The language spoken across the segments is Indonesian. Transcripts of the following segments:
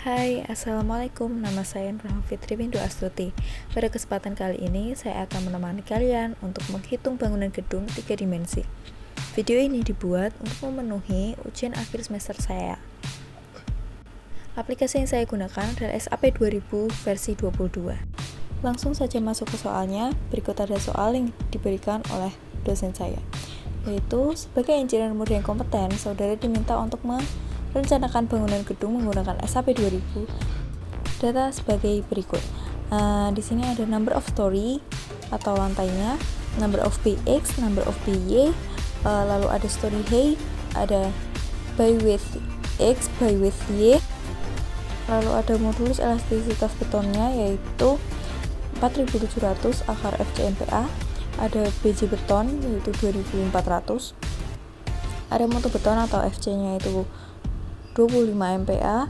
Hai, Assalamualaikum. Nama saya Nurham Fitri Windu Astuti. Pada kesempatan kali ini, saya akan menemani kalian untuk menghitung bangunan gedung 3 dimensi. Video ini dibuat untuk memenuhi ujian akhir semester saya. Aplikasi yang saya gunakan adalah SAP 2000 versi 22. Langsung saja masuk ke soalnya. Berikut ada soal yang diberikan oleh dosen saya, yaitu sebagai engineer muda yang kompeten, saudara diminta untuk merencanakan bangunan gedung menggunakan SAP 2000. Data sebagai berikut. Di sini ada number of story atau lantainya, number of BX, number of BY, lalu ada story height, ada by width X, by width Y, lalu ada modulus elastisitas betonnya yaitu 4700 akar FCMPa, ada BJ beton yaitu 2400, ada mutu beton atau FC-nya itu 25 MPa.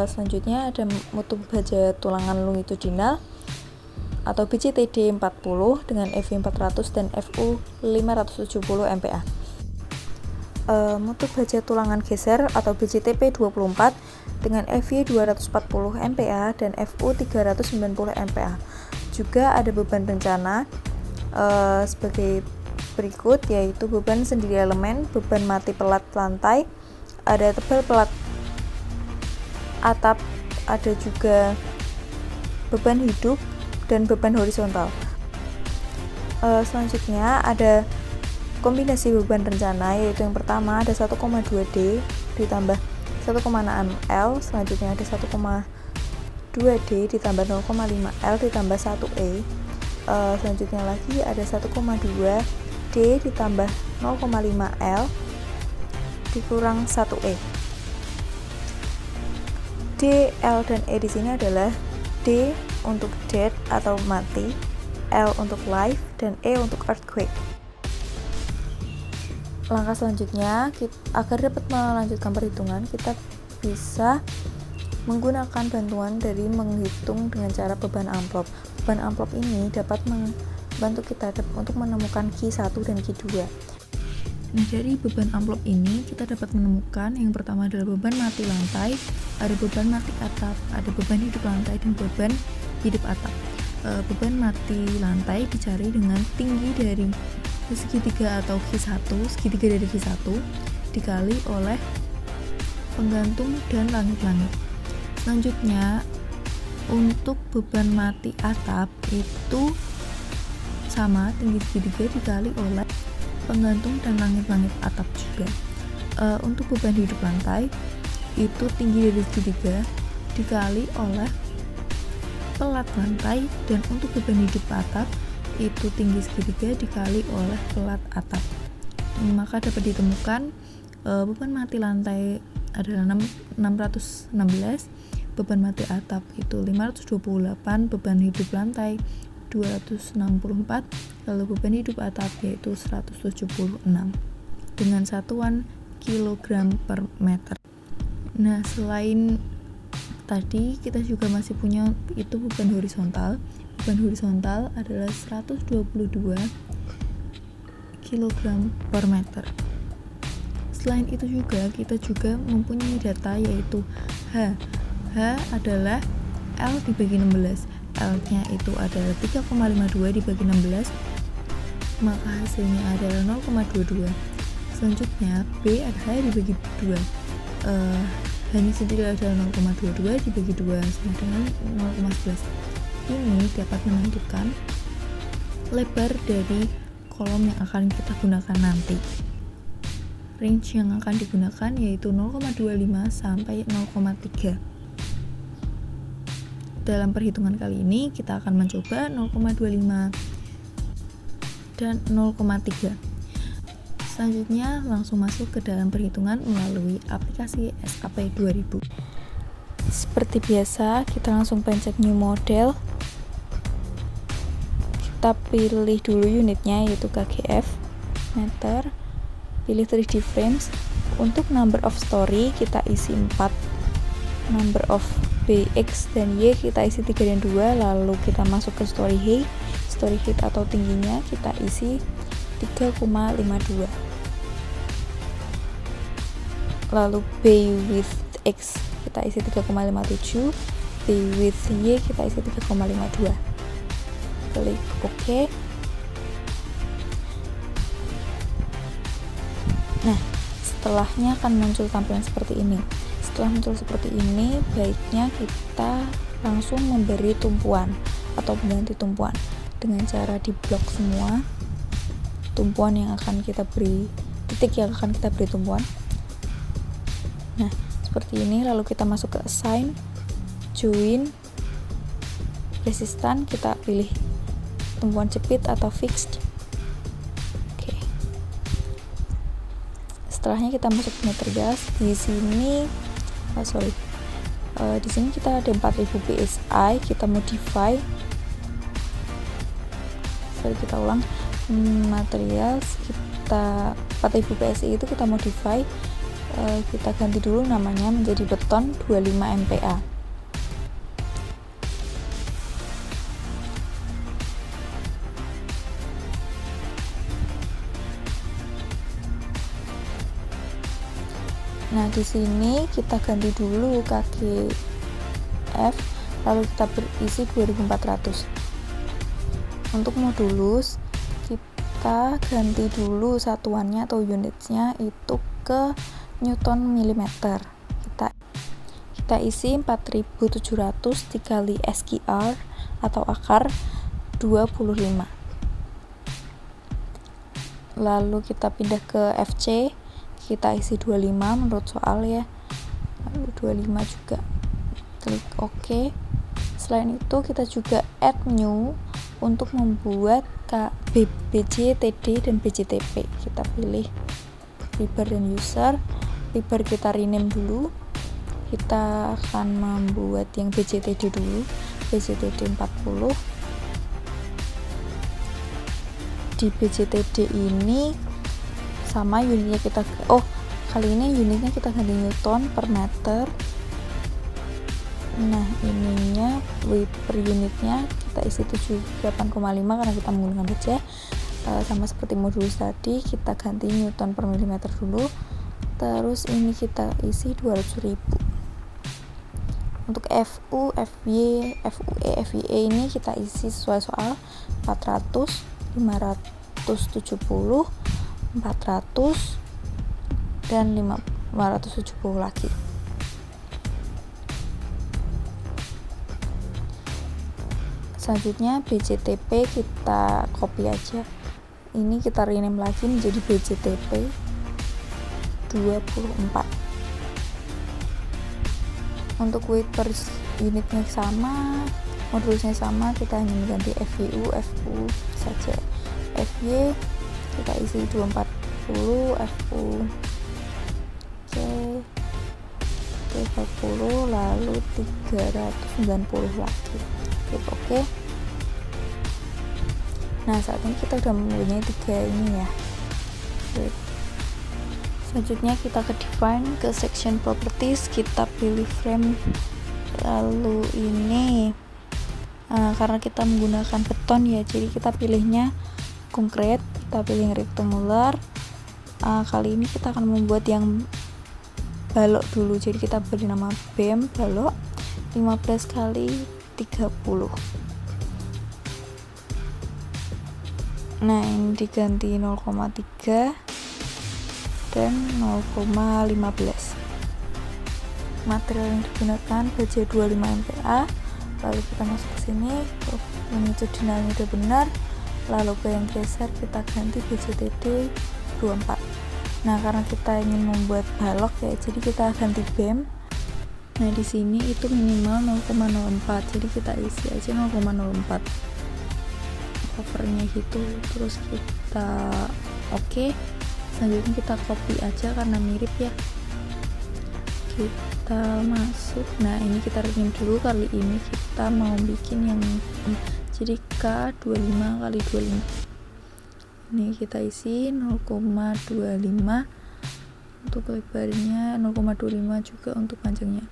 Selanjutnya ada mutu baja tulangan longitudinal atau BJTD 40 dengan FV 400 dan FU 570 MPa. Mutu baja tulangan geser atau BJTP 24 dengan FY 240 MPa dan FU 390 MPa. Juga ada beban rencana sebagai berikut, yaitu beban sendiri elemen, beban mati pelat lantai, ada tebal pelat atap, ada juga beban hidup dan beban horizontal. Selanjutnya ada kombinasi beban rencana, yaitu yang pertama ada 1,2 D ditambah 1,6 L, selanjutnya ada 1,2 D ditambah 0,5 L ditambah 1 E. Selanjutnya lagi ada 1,2 D ditambah 0,5 L dikurang 1 E. D, L, dan E di sini adalah D untuk dead atau mati, L untuk live, dan E untuk earthquake. Langkah selanjutnya, agar dapat melanjutkan perhitungan, kita bisa menggunakan bantuan dari menghitung dengan cara beban amplop. Beban amplop ini dapat membantu kita untuk menemukan Q1 dan Q2. Nah, dari beban amplop ini kita dapat menemukan yang pertama adalah beban mati lantai, ada beban mati atap, ada beban hidup lantai, dan beban hidup atap. Beban mati lantai dicari dengan tinggi dari segitiga atau Q1, segitiga dari Q1 dikali oleh penggantung dan langit-langit. Selanjutnya, untuk beban mati atap itu sama, tinggi segitiga dikali oleh penggantung dan langit-langit atap juga. Untuk beban hidup lantai itu tinggi dari segitiga dikali oleh pelat lantai, dan untuk beban hidup atap itu tinggi segitiga dikali oleh pelat atap. Maka dapat ditemukan beban mati lantai adalah 616, beban mati atap itu 528, beban hidup lantai 264, lalu beban hidup atap yaitu 176 dengan satuan kilogram per meter. Nah, selain tadi kita juga masih punya itu beban horizontal. Beban horizontal adalah 122 kg per meter. Selain itu juga kita juga mempunyai data yaitu H adalah L dibagi 16. L-nya itu adalah 3,52 dibagi 16, maka hasilnya adalah 0,22. Selanjutnya B adalah H dibagi 2. Hanya sendiri adalah 0,22 dibagi 2 sama dengan 0,11. Ini dapat menentukan lebar dari kolom yang akan kita gunakan nanti. Range yang akan digunakan yaitu 0,25 sampai 0,3. Dalam perhitungan kali ini kita akan mencoba 0,25 dan 0,3. Selanjutnya langsung masuk ke dalam perhitungan melalui aplikasi SAP 2000. Seperti biasa, kita langsung pencet new model. Kita pilih dulu unitnya yaitu KGF meter, pilih 3D frames. Untuk number of story kita isi 4, number of BX dan Y kita isi 3 dan 2, lalu kita masuk ke story height atau tingginya kita isi 3,52, lalu by width X kita isi 3,57, di width Y kita isi 3,52. Klik OK. Nah, setelahnya akan muncul tampilan seperti ini. Setelah muncul seperti ini, baiknya kita langsung memberi tumpuan atau mengganti tumpuan dengan cara diblok semua tumpuan yang akan kita beri, titik yang akan kita beri tumpuan. Nah, seperti ini. Lalu kita masuk ke assign, join, resistan, kita pilih tumpuan jepit atau fixed. Oke. Setelahnya kita masuk ke meter gas. Di sini di sini kita ada 4000 psi, kita modify. Kita ulang, materials kita 4000 psi itu kita modify, kita ganti dulu namanya menjadi beton 25 MPa. Nah, di sini kita ganti dulu kaki F, lalu kita berisi 2400. Untuk modulus kita ganti dulu satuannya atau unitsnya itu ke Newton milimeter. Kita isi 4700 dikali SQR atau akar 25. Lalu kita pindah ke FC, kita isi 25 menurut soal ya, lalu 25 juga, klik OK. Selain itu kita juga add new untuk membuat BJ, TD, dan BJTP. Kita pilih fiber dan user. Fiber kita rename dulu, kita akan membuat yang BJTD dulu, BJTD 40. Di BJTD ini sama unitnya kita, kali ini unitnya kita ganti Newton per meter. Nah, ininya weight per unitnya kita isi 78,5 karena kita menggunakan baja. Sama seperti modulus tadi, kita ganti Newton per milimeter dulu. Terus ini kita isi 200.000. Untuk FU, FY, FUE, FYE ini kita isi sesuai soal 400, 570, 400, dan 570 lagi. Selanjutnya BJTP kita copy aja. Ini kita rename lagi menjadi BJTP 24. Untuk weight per unitnya sama, modulusnya sama, kita hanya mengganti FYU, FU saja. FY kita isi 240, FU Oke, 40, lalu 390 lagi. Klik OK. Nah, saat ini kita udah mempunyai 3 ini ya. Selanjutnya kita ke define, ke section properties, kita pilih frame. Lalu ini karena kita menggunakan beton ya, jadi kita pilihnya konkret, kita pilih rectangular. Kali ini kita akan membuat yang balok dulu, jadi kita beri nama beam balok 15 kali 30. Nah, ini diganti 0,3 dan 0,15. Material yang digunakan baja 25 MPa. Lalu kita masuk ke sini, longitudinalnya udah benar. Lalu ke yang geser kita ganti BJTD 24. Nah, karena kita ingin membuat balok ya, jadi kita ganti beam. Nah, di sini itu minimal 0,04, jadi kita isi aja 0,04 covernya gitu. Terus kita oke. Selanjutnya kita copy aja karena mirip ya. Kita masuk. Nah, ini kita rename dulu. Kali ini kita mau bikin yang jadi K25 kali 25. Ini kita isi 0,25 untuk lebarnya, 0,25 juga untuk panjangnya.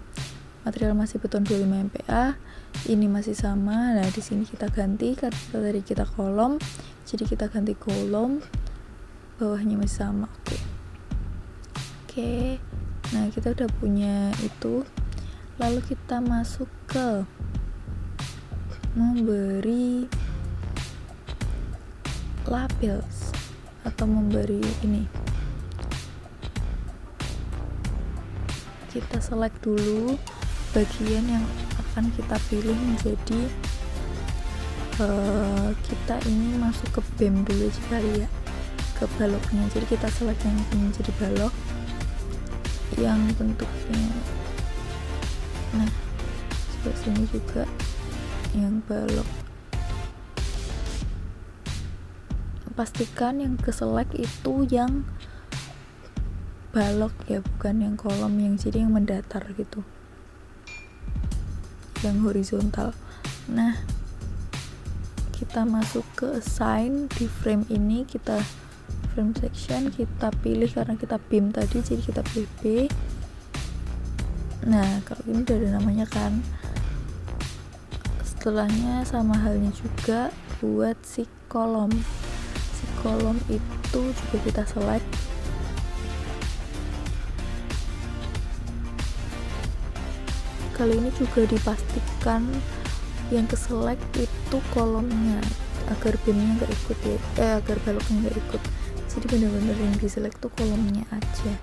Material masih beton 25 MPa. Ini masih sama. Nah, di sini kita ganti karena tadi kita kolom, jadi kita ganti kolom. Bawahnya masih sama. Oke. Nah, kita udah punya itu. Lalu kita masuk ke memberi labels atau memberi ini. Kita select dulu bagian yang akan kita pilih menjadi kita ini masuk ke BEM dulu aja kali ya, ke baloknya. Jadi kita select yang menjadi balok yang bentuknya, nah sebelah sini juga yang balok. Pastikan yang ke select itu yang balok ya, bukan yang kolom, yang jadi yang mendatar gitu, yang horizontal. Nah, kita masuk ke assign. Di frame ini kita frame section kita pilih, karena kita BEM tadi jadi kita pilih B. Nah, kalau ini udah ada namanya kan. Setelahnya sama halnya juga buat si kolom itu juga kita select. Kali ini juga dipastikan yang ke select itu kolomnya, agar BEM-nya nggak ikut ya, agar baloknya nggak ikut. Jadi benar-benar yang di select tuh kolomnya aja.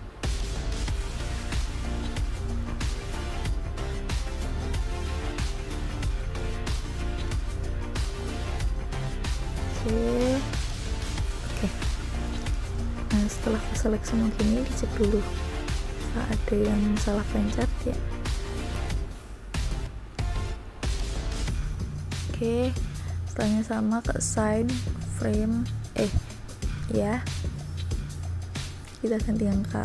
Oke. Nah, setelah select semua gini, dicek dulu ada yang salah pencet ya. Oke, setelahnya sama ke assign frame ya, kita ganti angka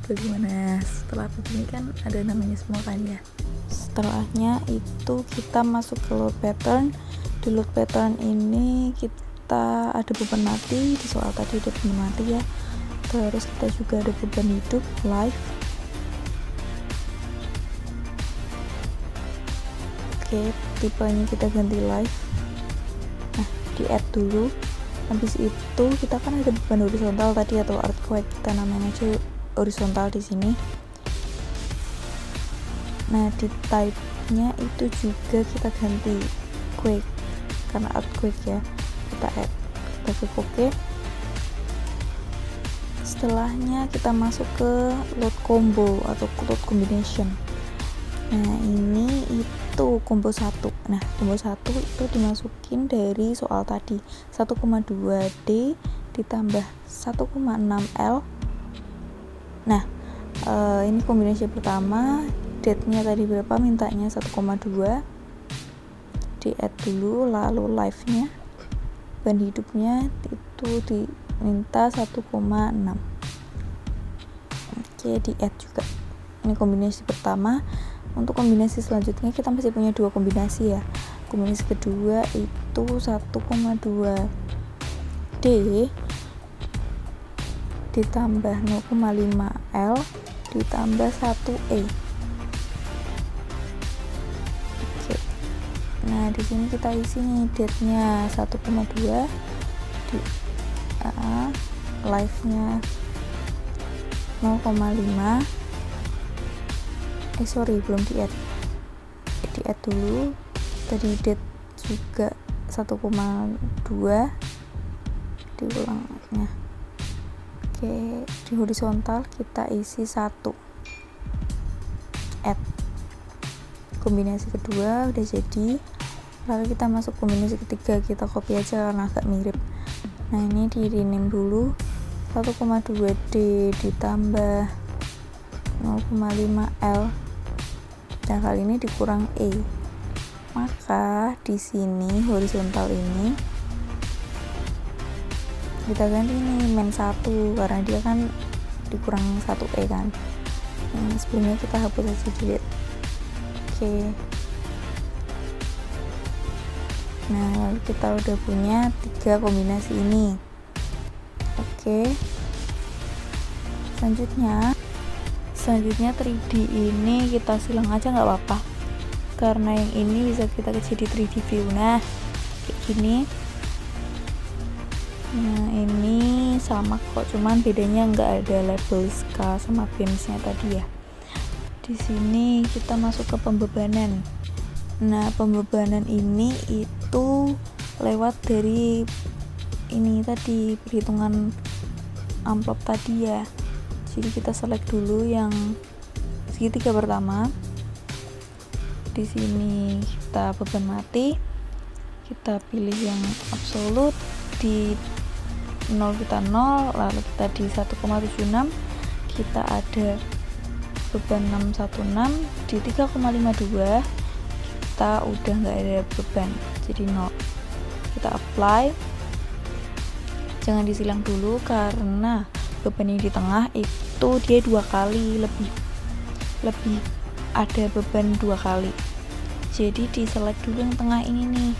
ke gimana. Setelah begini kan ada namanya semua kan ya. Setelahnya itu kita masuk ke load pattern. Di load pattern ini kita ada beban mati, di soal tadi ada beban mati ya, terus kita juga ada beban hidup live. Oke, tipenya kita ganti live. Nah, di add dulu. Habis itu kita kan ada beban horizontal tadi atau earthquake, kita namain aja horizontal di sini. Nah, di type-nya itu juga kita ganti quake, karena earthquake ya. Kita add, kita klik OK. Setelahnya kita masuk ke load combo atau load combination. Nah, ini itu combo 1. Nah, combo 1 itu dimasukin dari soal tadi, 1,2D ditambah 1,6L. Nah, ini kombinasi pertama. Date-nya tadi berapa, mintanya 1,2, di add dulu. Lalu live-nya, ban hidupnya itu diminta 1,6. Oke, di add juga. Ini kombinasi pertama. Untuk kombinasi selanjutnya kita masih punya 2 kombinasi ya. Kombinasi kedua itu 1,2D ditambah 0,5L ditambah 1E. Oke. Nah, di sini kita isi nih date-nya 1,2, di live-nya 0,5. Belum di add dulu. Tadi date juga 1,2, diulangnya. Oke, di horizontal kita isi 1, add. Kombinasi kedua udah jadi. Lalu kita masuk kombinasi ketiga, kita copy aja karena agak mirip. Nah, ini di rename dulu, 1,2D ditambah 0,5L. Nah, kali ini dikurang E. Maka di sini horizontal ini kita ganti nih min 1, karena dia kan dikurang 1E kan. Sebelumnya kita hapus aja, delete. Oke. Nah, lalu kita udah punya 3 kombinasi ini. Oke. Selanjutnya 3D ini kita silang aja nggak apa-apa, karena yang ini bisa kita jadi 3D view. Nah, kayak gini. Nah, ini sama kok, cuman bedanya nggak ada label SK sama beams-nya tadi ya. Di Di sini kita masuk ke pembebanan. Nah, pembebanan ini itu lewat dari ini tadi, perhitungan amplop tadi ya. Jadi kita select dulu yang segitiga pertama. Di sini kita beban mati, kita pilih yang absolut, di 0 kita 0, lalu kita di 1,76 kita ada beban 616, di 3,52 kita udah nggak ada beban, jadi 0. Kita apply, jangan disilang dulu karena beban yang di tengah itu dia 2 kali lebih ada beban 2 kali. Jadi di select dulu yang tengah ini nih,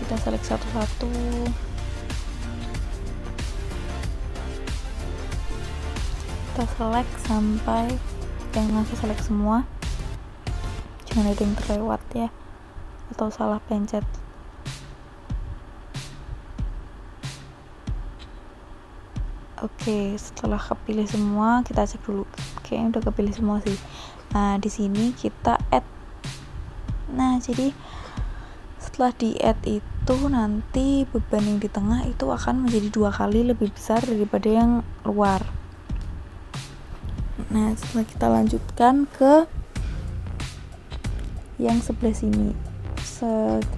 kita select satu-satu. Kita select sampai yang langsung select semua, jangan ada yang terlewat ya atau salah pencet. Oke, setelah kepilih semua kita cek dulu, kayaknya udah kepilih semua sih. Nah, di sini kita add. Nah, jadi setelah di add itu nanti beban yang di tengah itu akan menjadi 2 kali lebih besar daripada yang luar. Nah, setelah kita lanjutkan ke yang sebelah sini,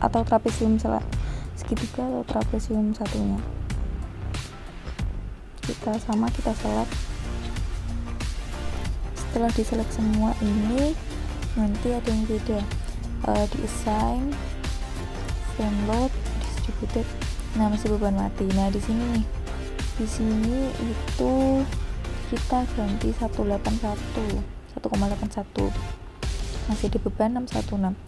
atau trapesium segitiga atau trapesium satunya. Kita select. Setelah diselect semua ini, nanti ada yang beda, di assign, frame load, distributed. Nah, masih beban mati. Nah, di sini itu kita ganti 1,81 masih di beban 616.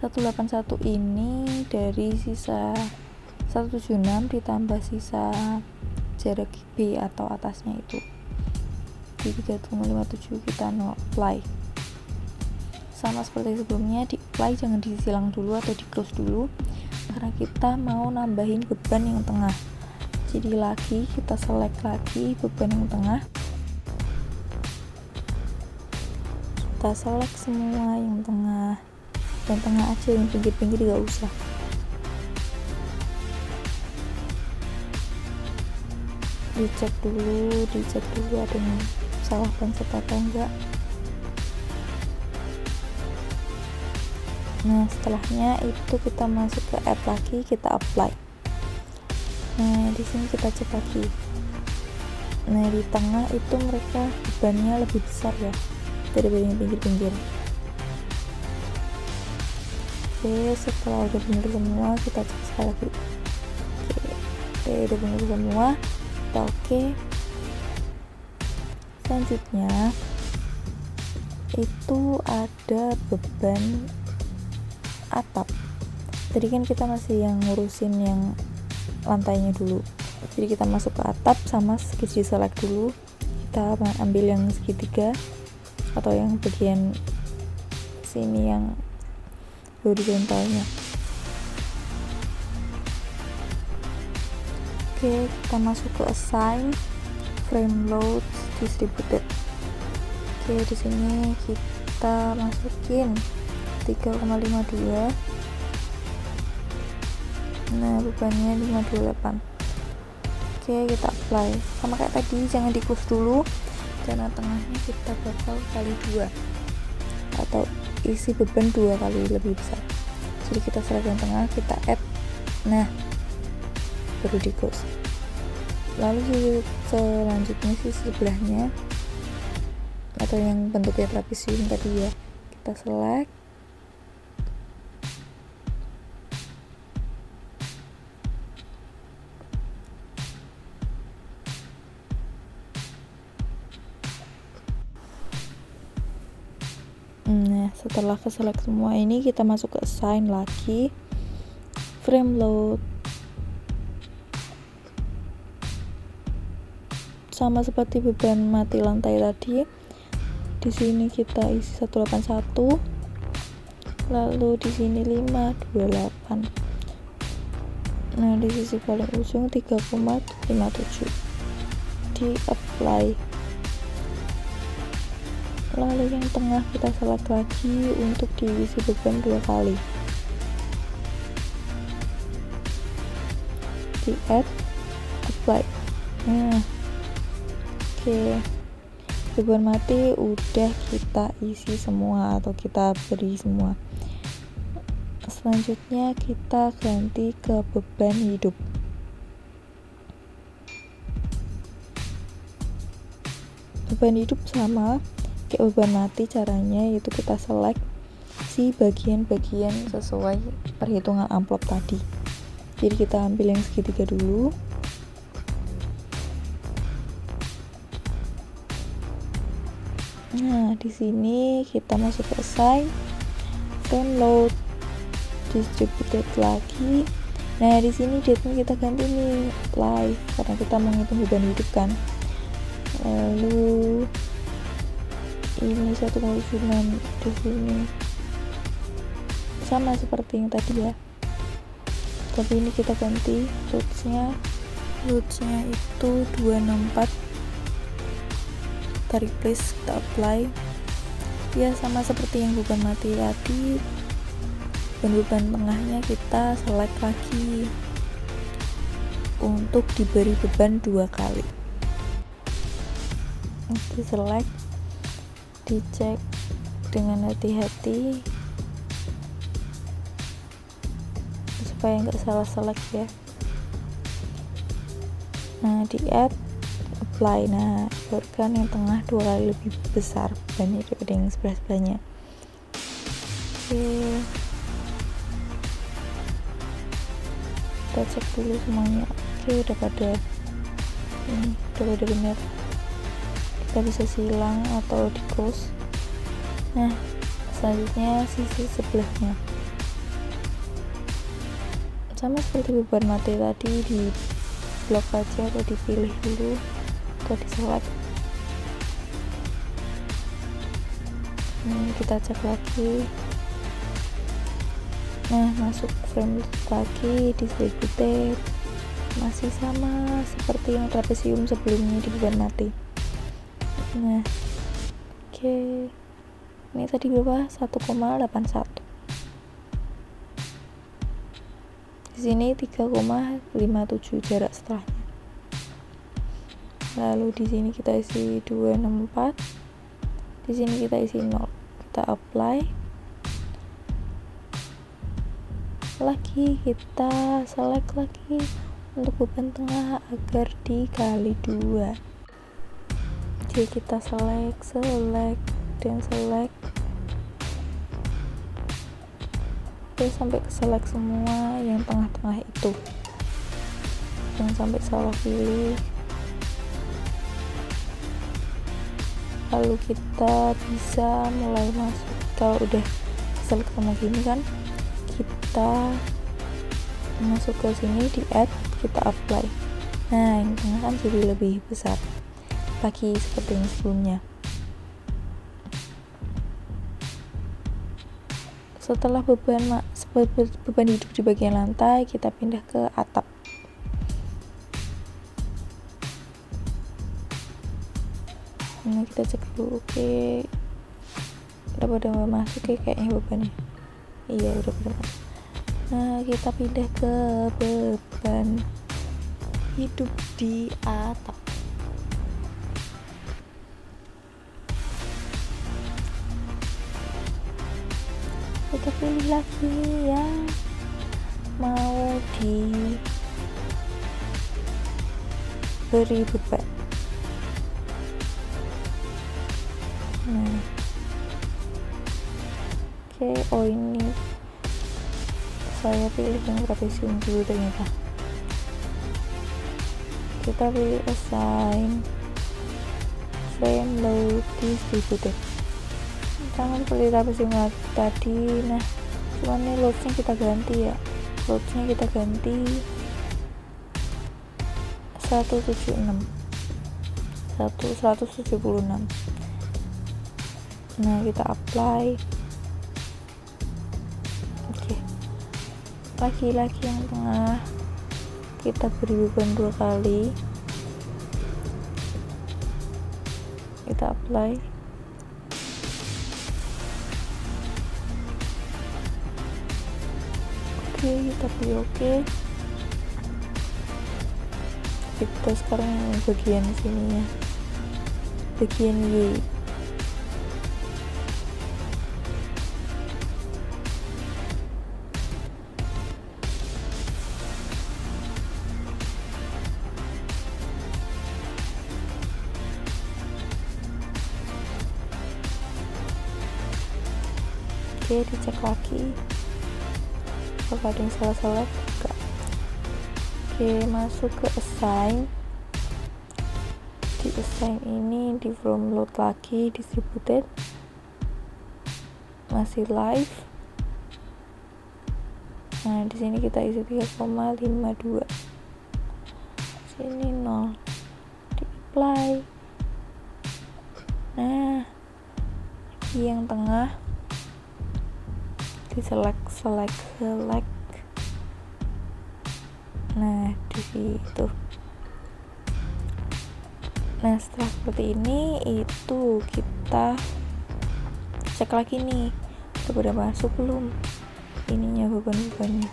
181 ini dari sisa 176 ditambah sisa jarak B atau atasnya itu di 3,57 kita apply. Sama seperti sebelumnya, di apply jangan disilang dulu atau di close dulu karena kita mau nambahin beban yang tengah. Jadi lagi kita select lagi beban yang tengah, kita select semua yang tengah aja, yang pinggir-pinggir gak usah. Dicek dulu ada yang salah pencet atau enggak. Nah, setelahnya itu kita masuk ke add lagi, kita apply. Nah, di sini kita cek lagi. Nah, di tengah itu mereka bebannya lebih besar ya daripada yang pinggir-pinggir. Oke, setelah udah bener semua kita cek sekali lagi. Oke, udah bener semua, kita oke. Selanjutnya itu ada beban atap. Tadi kan kita masih yang ngurusin yang lantainya dulu, jadi kita masuk ke atap, sama di select dulu, kita ambil yang segitiga atau yang bagian sini yang horizontalnya. Oke, kita masuk ke assign, frame load, distributed. Oke, di sini kita masukin 3,52. Nah, bebannya 528. Oke, kita apply. Sama kayak tadi, jangan di close dulu karena tengahnya kita bakal kali 2 atau isi beban 2 kali lebih besar. Jadi kita select yang tengah, kita add. Nah, baru di close. Lalu selanjutnya sebelahnya atau yang bentuknya trapesium tadi ya, kita select. Nah, setelah ke select semua ini, kita masuk ke assign lagi, frame load, sama seperti beban mati lantai tadi. Di sini kita isi 181, lalu di sini 528. Nah, di sisi paling ujung 3,57, di apply. Lalu yang tengah kita select lagi untuk diisi beban 2 kali. Di add, apply. Nah, oke. Beban mati udah kita isi semua atau kita beri semua. Selanjutnya kita ganti ke beban hidup. Beban hidup sama kayak beban mati, caranya yaitu kita select si bagian-bagian sesuai perhitungan amplop tadi. Jadi kita ambil yang segitiga dulu. Nah, di sini kita masuk ke assign, frame load, distributed lagi. Nah, di sini date-nya kita ganti nih live karena kita mau ngitung beban hidup kan. Lalu ini 1,6 di sini sama seperti yang tadi ya, tapi ini kita ganti loads-nya itu 264. Kita replace, kita apply ya sama seperti yang beban mati tadi. Beban tengahnya kita select lagi untuk diberi beban 2 kali. Di select, dicek dengan hati-hati supaya nggak salah select ya. Nah, di add, apply. Nah, kan yang tengah 2 kali lebih besar bebannya daripada yang sebelah-sebelahnya. Oke, kita cek dulu semuanya. Oke, udah pada benar. Kita bisa silang atau di close. Nah, selanjutnya sisi sebelahnya sama seperti beban mati tadi, di blok aja atau dipilih dulu atau di select. Kita cek lagi. Nah, masuk frame lagi, distributed, masih sama seperti yang trapesium sebelumnya di beban mati. Nah, oke. Ini tadi berapa? 1,81. Di sini 3,57 jarak setelahnya. Lalu di sini kita isi 264. Di sini kita isi 0. Kita apply. Lagi kita select lagi untuk beban tengah agar dikali 2. Jadi kita select dan select sampai ke select semua yang tengah-tengah itu, jangan sampai salah pilih. Lalu kita bisa mulai masuk. Kalau udah select sama gini kan, kita masuk ke sini, di add, kita apply. Nah, yang tengah kan jadi lebih besar lagi seperti yang sebelumnya. Setelah beban hidup di bagian lantai, kita pindah ke atap. Nah, kita cek dulu. Oke, udah pada masuk ya kayaknya bebannya. Iya, udah pada masuk. Nah, kita pindah ke beban hidup di atap. Kita pilih lagi yang mau diberi beban. Nah, oke. Oh, ini saya pilih yang trapesium dulu ternyata. Kita pilih assign, frame load, distributed. Jangan pilih trapesium tadi. Nah, cuman ini loadsnya kita ganti ya. Loadsnya kita ganti 176. Nah, kita apply. Oke. Lagi-lagi yang tengah kita beri beban 2 kali. Kita apply. kita pilih oke. Kita sekarang bagian sini ya, bagian Y. Oke, dicek lagi apakah ada yang salah-salah. Enggak. Oke, masuk ke assign. Di assign ini di from load lagi, distributed masih live. Nah, di sini kita isi 3,52. Sini 0. Di apply. Nah, di yang tengah di select. Nah, di situ. Nah, setelah seperti ini itu kita cek lagi nih udah masuk belum ininya, beban-bebannya.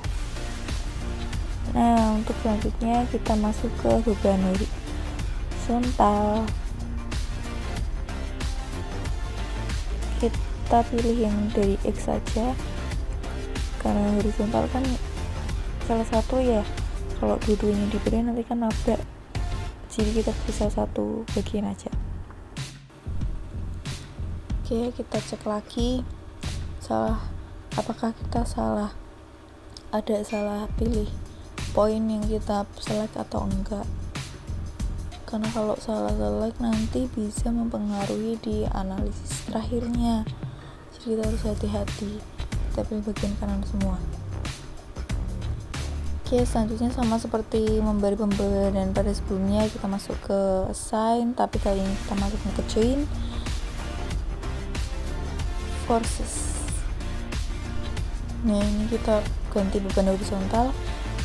Nah, untuk selanjutnya kita masuk ke beban horizontal. Kita pilih yang dari X saja karena horizontal kan salah satu ya, kalau dua-duanya diberi nanti kan nabrak, jadi kita bisa satu bagian aja. Oke, kita cek lagi apakah kita ada salah pilih poin yang kita select atau enggak, karena kalau salah select nanti bisa mempengaruhi di analisis terakhirnya, jadi kita harus hati-hati. Kita pilih bagian kanan semua. Oke, selanjutnya sama seperti memberi pembenaran pada sebelumnya, kita masuk ke assign, tapi kali ini kita masuk ke join forces. Nah, ini kita ganti beban horizontal,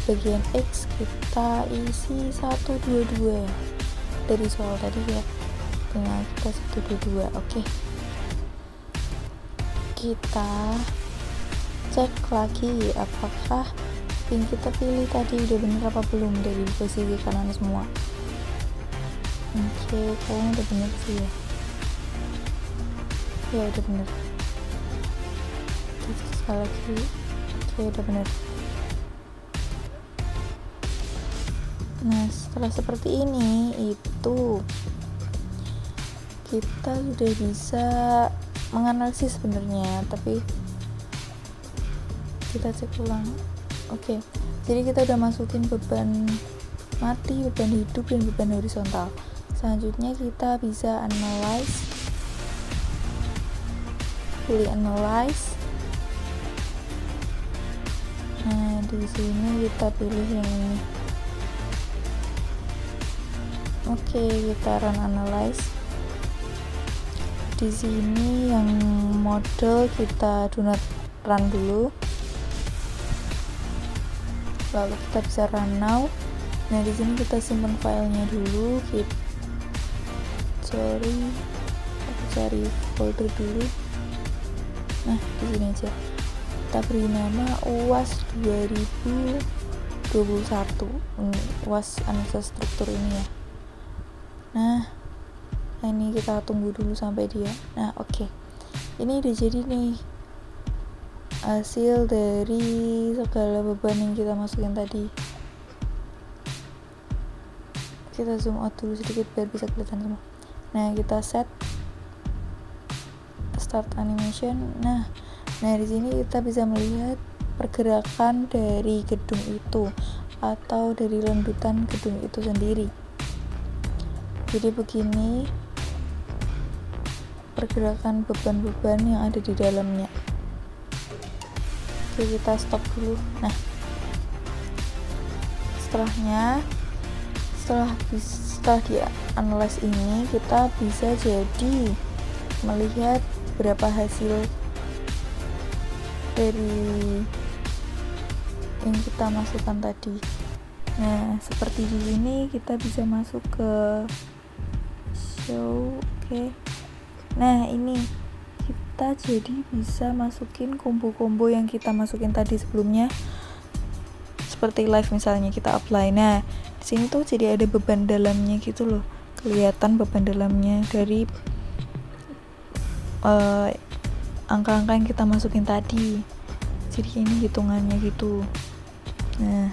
bagian X kita isi 122 dari soal tadi ya, dengan kita 122. Oke, kita cek lagi apakah yang kita pilih tadi udah bener apa belum dari posisi kanan semua. Oke, kayaknya udah bener sih ya. Ya udah bener. Kita sekali lagi. Oke, udah bener. Nah, setelah seperti ini itu kita sudah bisa menganalisis sebenarnya, tapi kita cek ulang. Oke, jadi kita udah masukin beban mati, beban hidup, dan beban horizontal. Selanjutnya kita bisa analyze, pilih analyze. Nah, di sini kita pilih yang ini. Oke, kita run analyze. Di sini yang model kita do not run dulu, lalu kita bisa run now. Nah, di sini kita simpan filenya dulu. Aku cari folder dulu. Nah, di sini aja kita beri nama UAS 2021, UAS analisa struktur ini ya. Nah, ini kita tunggu dulu sampai dia. Nah, oke. Ini udah jadi nih hasil dari segala beban yang kita masukin tadi. Kita zoom out dulu sedikit biar bisa kelihatan semua. Nah, kita set start animation. Nah, di sini kita bisa melihat pergerakan dari gedung itu atau dari lanjutan gedung itu sendiri. Jadi begini pergerakan beban-beban yang ada di dalamnya. Oke, kita stop dulu. Nah, setelah di analyze ini kita bisa jadi melihat berapa hasil dari yang kita masukkan tadi. Nah, seperti di sini kita bisa masuk ke show. Oke. Nah, ini kita jadi bisa masukin combo-combo yang kita masukin tadi sebelumnya seperti live misalnya kita apply. Nah di sini tuh jadi ada beban dalamnya gitu loh, kelihatan beban dalamnya dari angka-angka yang kita masukin tadi. Jadi ini hitungannya gitu. Nah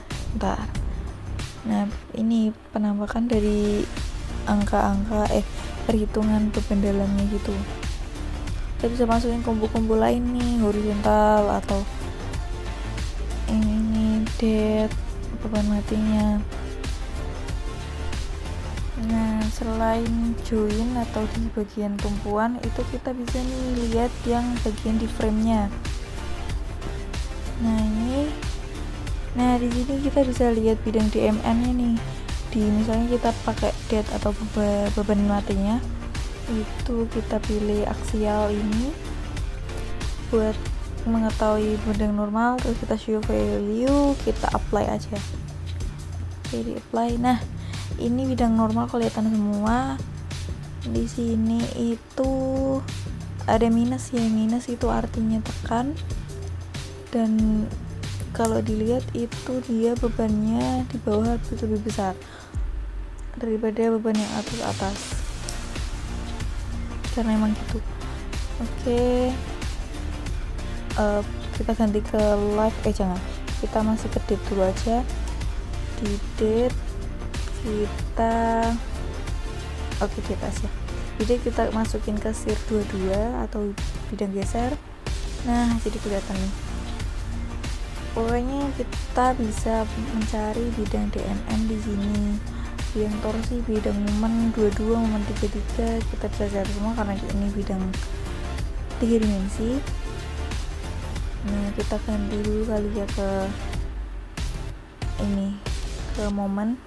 ini penampakan dari angka-angka perhitungan beban dalamnya gitu. Kita bisa masukin kumpul-kumpul lain nih, horizontal atau ini depth beban matinya. Nah selain join atau di bagian tumpuan itu kita bisa nih lihat yang bagian di frame-nya. Nah di sini kita bisa lihat bidang DMN-nya nih. Di misalnya kita pakai depth atau beban matinya, itu kita pilih aksial ini buat mengetahui bidang normal, terus kita show value, kita apply aja. Jadi apply. Nah ini bidang normal kelihatan semua. Di sini itu ada minus ya, minus itu artinya tekan, dan kalau dilihat itu dia bebannya di bawah lebih besar daripada beban yang atas karena emang gitu. Oke, kita ganti ke live, jangan, kita masih ke date dulu aja. Di date kita date aja. Jadi kita masukin ke sir 22 atau bidang geser. Nah jadi kelihatan nih, pokoknya kita bisa mencari bidang DMN di sini, bidang torsi, bidang momen 22, momen 33, kita bisa cari semua karena ini bidang 3 dimensi. Nah kita ganti dulu kali ya ke ini, ke momen.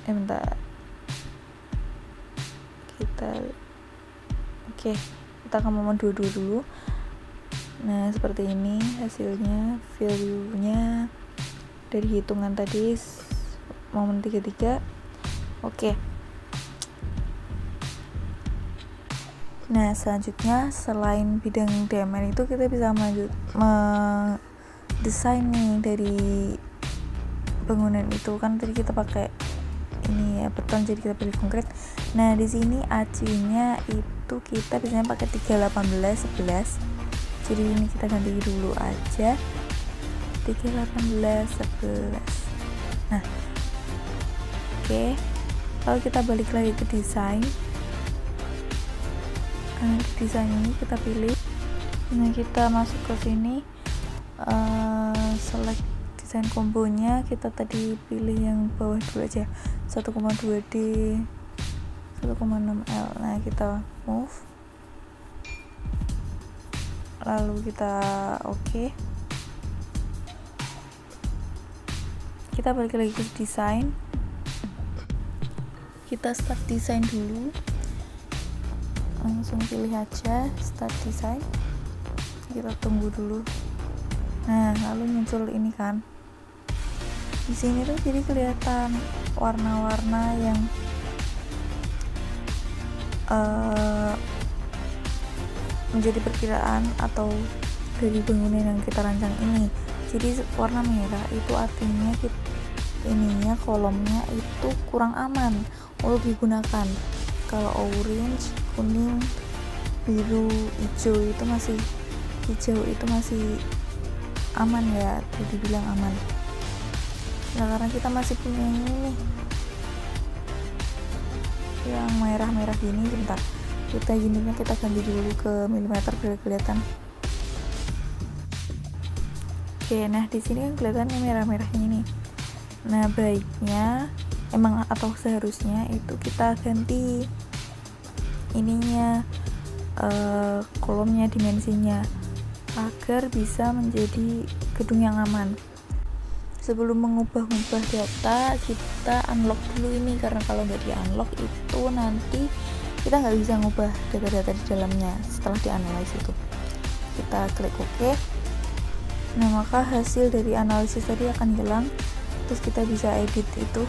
Bentar, kita ke momen 22 dulu. Nah seperti ini hasilnya, value-nya dari hitungan tadi momen 33. Oke. Nah selanjutnya selain bidang DMN itu kita bisa mendesain nih dari bangunan itu, kan tadi kita pakai ini ya beton, jadi kita pilih konkret. Nah di sini AC-nya itu kita biasanya pakai 318/11. Jadi ini kita ganti dulu aja 318/11. Nah oke, kalau kita balik lagi ke desain, desain ini kita pilih. Nah kita masuk ke sini, select desain kombonya, kita tadi pilih yang bawah dulu aja, 1,2D 1,6L. Nah kita move, lalu kita oke. Kita balik lagi ke desain, kita start desain dulu, langsung pilih aja start desain, kita tunggu dulu. Nah lalu muncul ini kan, di sini tuh jadi kelihatan warna-warna yang menjadi perkiraan atau dari bangunan yang kita rancang ini. Jadi warna merah itu artinya ininya, kolomnya itu kurang aman untuk digunakan. Kalau orange, kuning, biru, hijau itu masih aman ya, dibilang aman. Nah karena kita masih punya ini nih yang merah-merah gini, bentar, kita unitnya kita ganti dulu ke milimeter biar kelihatan. Oke, nah di sini kan kelihatan merah-merahnya ini. Nah baiknya emang atau seharusnya itu kita ganti ininya, kolomnya, dimensinya, agar bisa menjadi gedung yang aman. Sebelum mengubah-ubah data, kita unlock dulu ini, karena kalau nggak di unlock itu nanti kita nggak bisa ngubah data-data di dalamnya setelah dianalisis itu. Kita klik OK. Nah maka hasil dari analisis tadi akan hilang, terus kita bisa edit itu.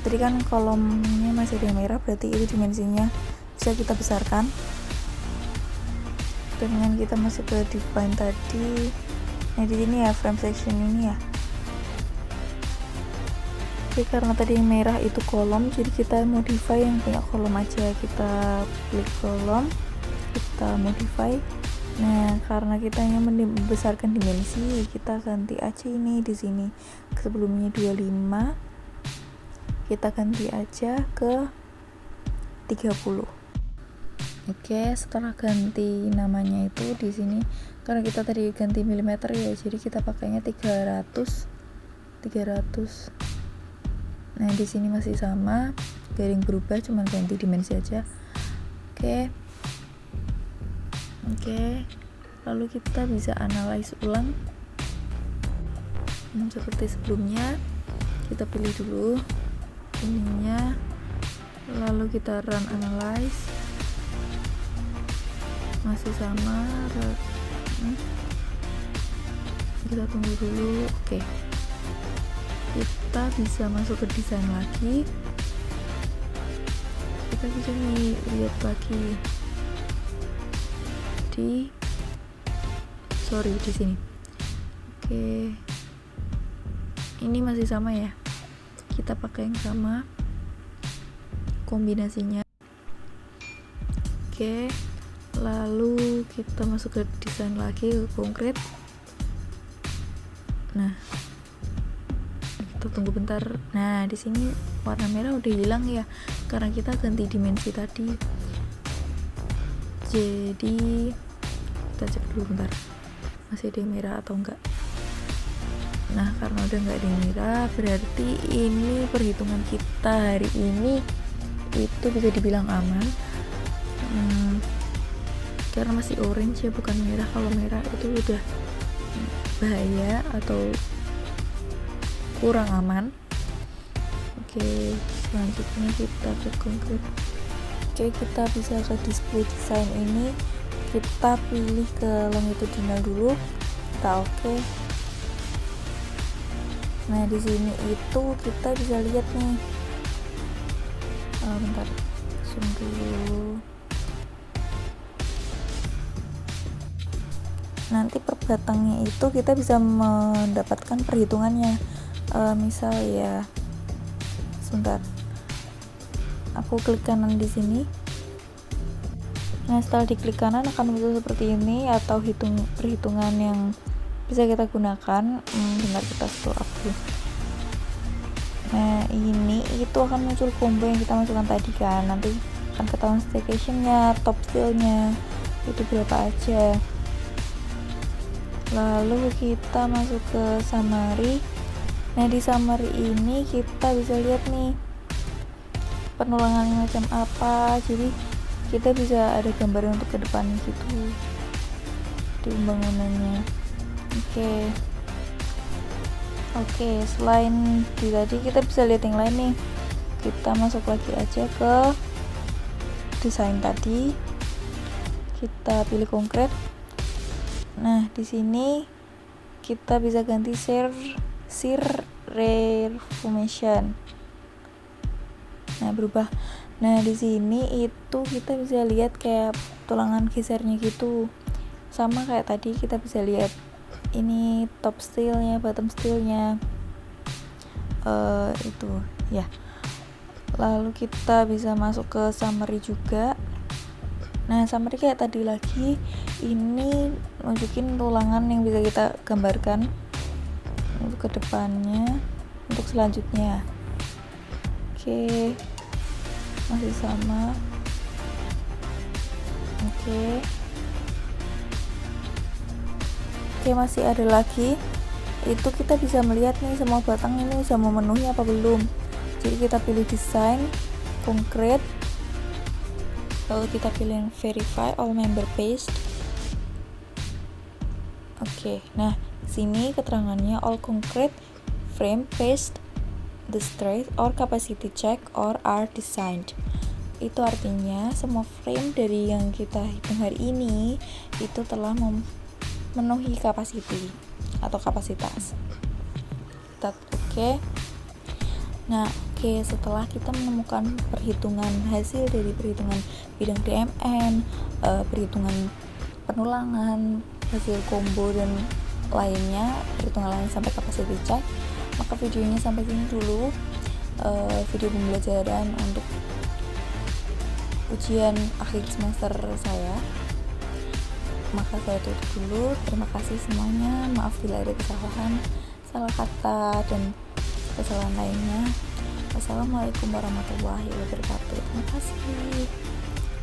Tadi kan kolomnya masih ada yang merah, berarti itu dimensinya bisa kita besarkan. Dengan kita masuk ke define tadi, Nah di sini ya frame section ini ya. Oke, karena tadi yang merah itu kolom, jadi kita modify yang punya kolom aja. Kita klik kolom, kita modify. Nah, karena kita ingin membesarkan dimensi, kita ganti aja ini di sini. Sebelumnya 25, kita ganti aja ke 30. Oke, setelah ganti namanya itu di sini, karena kita tadi ganti milimeter ya, jadi kita pakainya 300. Nah, di sini masih sama, garing berubah, cuman ganti dimensi aja. Oke. Lalu kita bisa analyze ulang. Seperti sebelumnya, kita pilih dulu ininya, lalu kita run analyze. Masih sama, kita tunggu dulu. Oke. Kita bisa masuk ke desain lagi. Kita bisa nih lihat lagi di sini. Oke. Ini masih sama ya. Kita pakai yang sama kombinasinya. Oke. Lalu kita masuk ke desain lagi, ke konkret. Nah, kita tunggu bentar. Nah, di sini warna merah udah hilang ya, karena kita ganti dimensi tadi. Jadi kita cek dulu bentar, masih ada yang merah atau enggak. Nah, karena udah enggak ada yang merah, berarti ini perhitungan kita hari ini itu bisa dibilang aman. Karena masih orange ya, bukan merah. Kalau merah itu udah bahaya atau kurang aman. Oke, selanjutnya kita ke konkret. Oke, kita bisa ke display design ini, kita pilih ke longitudinal dulu, kita oke. Nah, di sini itu kita bisa lihat nih, bentar, zoom dulu. Nanti per batangnya itu kita bisa mendapatkan perhitungannya. Misal ya, sebentar, aku klik kanan di sini. Nah, setelah diklik kanan akan muncul seperti ini, atau perhitungan yang bisa kita gunakan. Bentar, kita scroll up dulu. Nah, ini itu akan muncul combo yang kita masukkan tadi kan. Nanti akan ketahuan staycation-nya, top steal-nya itu berapa aja. Lalu kita masuk ke summary. Nah, di summary ini kita bisa lihat nih penulangan macam apa, jadi kita bisa ada gambar untuk ke depan gitu di pembangunannya. Oke, selain di tadi kita bisa lihat yang lain nih. Kita masuk lagi aja ke desain tadi, kita pilih konkret. Nah, di sini kita bisa ganti shear reformation. Nah, berubah. Nah, di sini itu kita bisa lihat kayak tulangan gesernya gitu. Sama kayak tadi, kita bisa lihat ini top steelnya, bottom steelnya, itu ya. Lalu kita bisa masuk ke summary juga. Nah, summary kayak tadi lagi, ini nunjukin tulangan yang bisa kita gambarkan untuk kedepannya, untuk selanjutnya. Oke, masih sama. Oke, masih ada lagi. Itu kita bisa melihat nih semua batang ini bisa memenuhi apa belum. Jadi kita pilih desain, konkret, lalu kita pilih verify all member paste. Oke, nah sini keterangannya all concrete frame paste the strength or capacity check or are designed. Itu artinya semua frame dari yang kita hitung hari ini itu telah memenuhi capacity atau kapasitas. Oke. Nah, setelah kita menemukan hasil dari perhitungan bidang DMN, perhitungan penulangan, hasil combo dan lainnya, perhitungan lain sampai capacity check. Maka videonya sampai sini dulu, video pembelajaran untuk ujian akhir semester saya. Maka saya tutup dulu. Terima kasih semuanya, maaf bila ada kesalahan, salah kata dan kesalahan lainnya. Wassalamualaikum warahmatullahi wabarakatuh. Terima kasih.